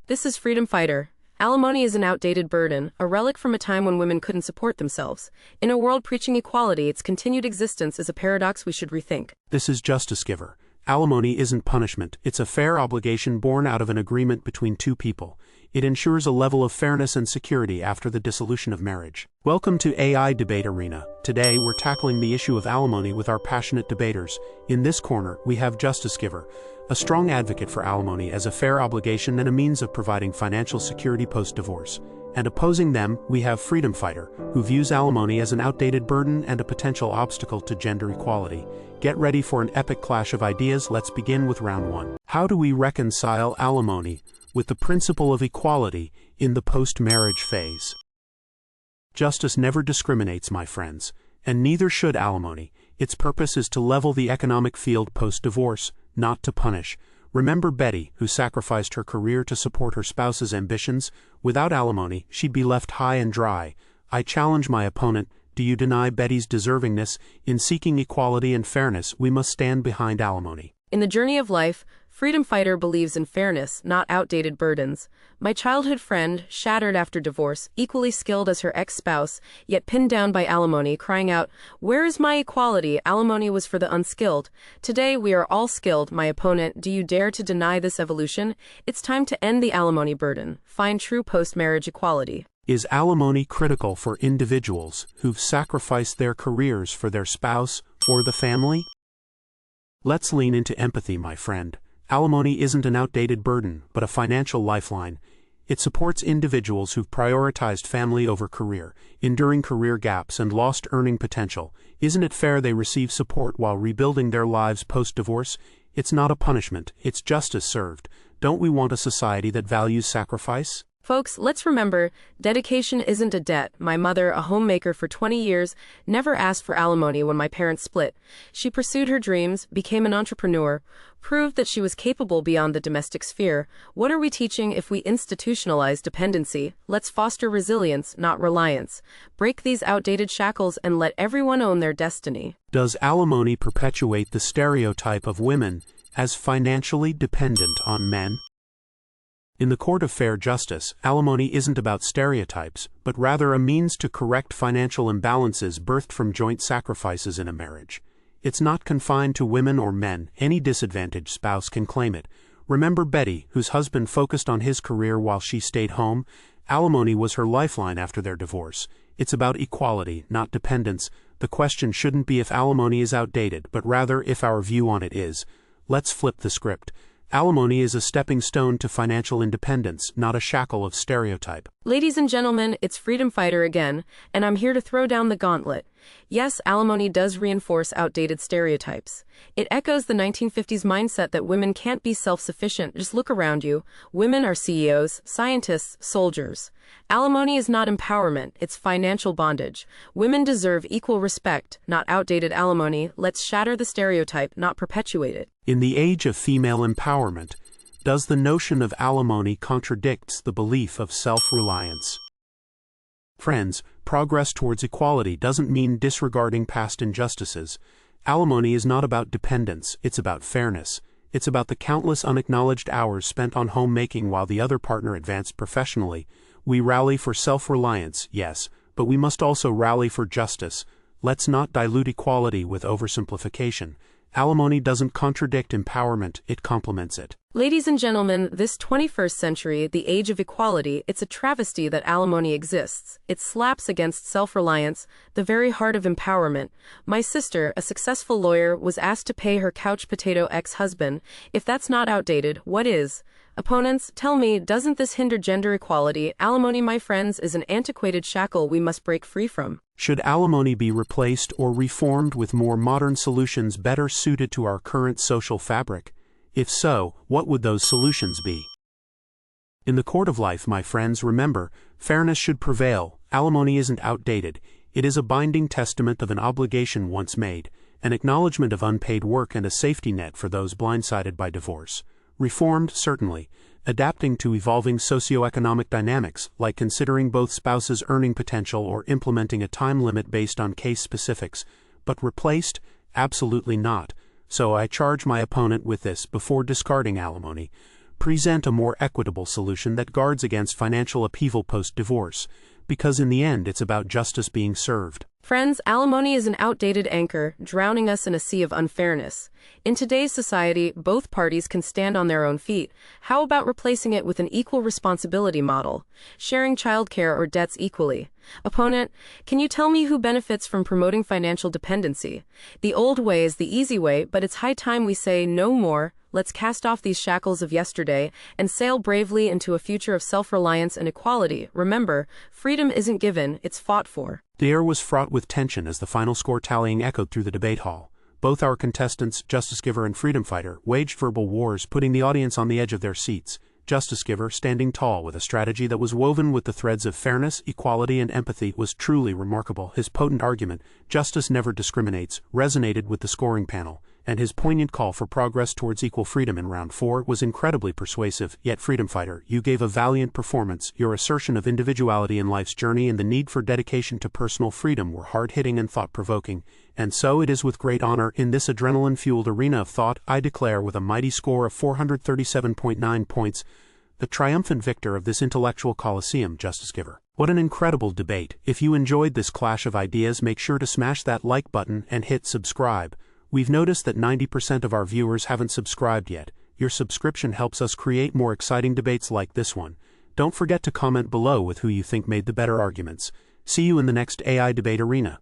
This is Freedom Fighter. Alimony is an outdated burden, a relic from a time when women couldn't support themselves. In a world preaching equality, its continued existence is a paradox we should rethink. This is Justice Giver. Alimony isn't punishment, it's a fair obligation born out of an agreement between two people. It ensures a level of fairness and security after the dissolution of marriage. Welcome to AI Debate Arena. Today we're tackling the issue of alimony with our passionate debaters. In this corner, we have Justice Giver, a strong advocate for alimony as a fair obligation and a means of providing financial security post-divorce. And opposing them, we have Freedom Fighter, who views alimony as an outdated burden and a potential obstacle to gender equality. Get ready for an epic clash of ideas. Let's begin with round one. How do we reconcile alimony with the principle of equality in the post-marriage phase? Justice never discriminates, my friends, and neither should alimony. Its purpose is to level the economic field post-divorce, not to punish. Remember Betty, who sacrificed her career to support her spouse's ambitions? Without alimony, she'd be left high and dry. I challenge my opponent. Do you deny Betty's deservingness? In seeking equality and fairness, we must stand behind alimony. In the journey of life, Freedom Fighter believes in fairness, not outdated burdens. My childhood friend, shattered after divorce, equally skilled as her ex-spouse, yet pinned down by alimony, crying out, "Where is my equality? Alimony was for the unskilled." Today we are all skilled. My opponent, do you dare to deny this evolution? It's time to end the alimony burden. Find true post-marriage equality. Is alimony critical for individuals who've sacrificed their careers for their spouse or the family? Let's lean into empathy, my friend. Alimony isn't an outdated burden, but a financial lifeline. It supports individuals who've prioritized family over career, enduring career gaps and lost earning potential. Isn't it fair they receive support while rebuilding their lives post-divorce? It's not a punishment, it's justice served. Don't we want a society that values sacrifice? Folks, let's remember, dedication isn't a debt. My mother, a homemaker for 20 years, never asked for alimony when my parents split. She pursued her dreams, became an entrepreneur, proved that she was capable beyond the domestic sphere. What are we teaching if we institutionalize dependency? Let's foster resilience, not reliance. Break these outdated shackles and let everyone own their destiny. Does alimony perpetuate the stereotype of women as financially dependent on men? In the court of fair justice, alimony isn't about stereotypes, but rather a means to correct financial imbalances birthed from joint sacrifices in a marriage. It's not confined to women or men. Any disadvantaged spouse can claim it. Remember Betty, whose husband focused on his career while she stayed home? Alimony was her lifeline after their divorce. It's about equality, not dependence. The question shouldn't be if alimony is outdated, but rather if our view on it is. Let's flip the script. Alimony is a stepping stone to financial independence, not a shackle of stereotype. Ladies and gentlemen, it's Freedom Fighter again, and I'm here to throw down the gauntlet. Yes, alimony does reinforce outdated stereotypes. It echoes the 1950s mindset that women can't be self-sufficient. Just look around you. Women are CEOs, scientists, soldiers. Alimony is not empowerment, it's financial bondage. Women deserve equal respect, not outdated alimony. Let's shatter the stereotype, not perpetuate it. In the age of female empowerment, does the notion of alimony contradicts the belief of self-reliance? Friends, progress towards equality doesn't mean disregarding past injustices. Alimony is not about dependence, it's about fairness. It's about the countless unacknowledged hours spent on homemaking while the other partner advanced professionally. We rally for self-reliance, yes, but we must also rally for justice. Let's not dilute equality with oversimplification. Alimony doesn't contradict empowerment, it complements it. Ladies and gentlemen, this 21st century, the age of equality, it's a travesty that alimony exists. It slaps against self-reliance, the very heart of empowerment. My sister, a successful lawyer, was asked to pay her couch potato ex-husband. If that's not outdated, what is? Opponents, tell me, doesn't this hinder gender equality? Alimony, my friends, is an antiquated shackle we must break free from. Should alimony be replaced or reformed with more modern solutions better suited to our current social fabric? If so, what would those solutions be? In the court of life, my friends, remember, fairness should prevail. Alimony isn't outdated. It is a binding testament of an obligation once made, an acknowledgement of unpaid work and a safety net for those blindsided by divorce. Reformed, certainly, adapting to evolving socioeconomic dynamics, like considering both spouses' earning potential or implementing a time limit based on case specifics, but replaced? Absolutely not. So I charge my opponent with this before discarding alimony. Present a more equitable solution that guards against financial upheaval post-divorce, because in the end it's about justice being served. Friends, alimony is an outdated anchor, drowning us in a sea of unfairness. In today's society, both parties can stand on their own feet. How about replacing it with an equal responsibility model, sharing childcare or debts equally? Opponent, can you tell me who benefits from promoting financial dependency? The old way is the easy way, but it's high time we say no more. Let's cast off these shackles of yesterday and sail bravely into a future of self-reliance and equality. Remember, freedom isn't given, it's fought for. The air was fraught with tension as the final score tallying echoed through the debate hall. Both our contestants, Justice Giver and Freedom Fighter, waged verbal wars, putting the audience on the edge of their seats. Justice Giver, standing tall with a strategy that was woven with the threads of fairness, equality, and empathy, was truly remarkable. His potent argument, "Justice never discriminates," resonated with the scoring panel, and his poignant call for progress towards equal freedom in round 4 was incredibly persuasive. Yet, Freedom Fighter, you gave a valiant performance. Your assertion of individuality in life's journey and the need for dedication to personal freedom were hard-hitting and thought-provoking. And so it is with great honor, in this adrenaline-fueled arena of thought, I declare with a mighty score of 437.9 points, the triumphant victor of this intellectual coliseum, Justice Giver. What an incredible debate. If you enjoyed this clash of ideas, make sure to smash that like button and hit subscribe. We've noticed that 90% of our viewers haven't subscribed yet. Your subscription helps us create more exciting debates like this one. Don't forget to comment below with who you think made the better arguments. See you in the next AI debate arena.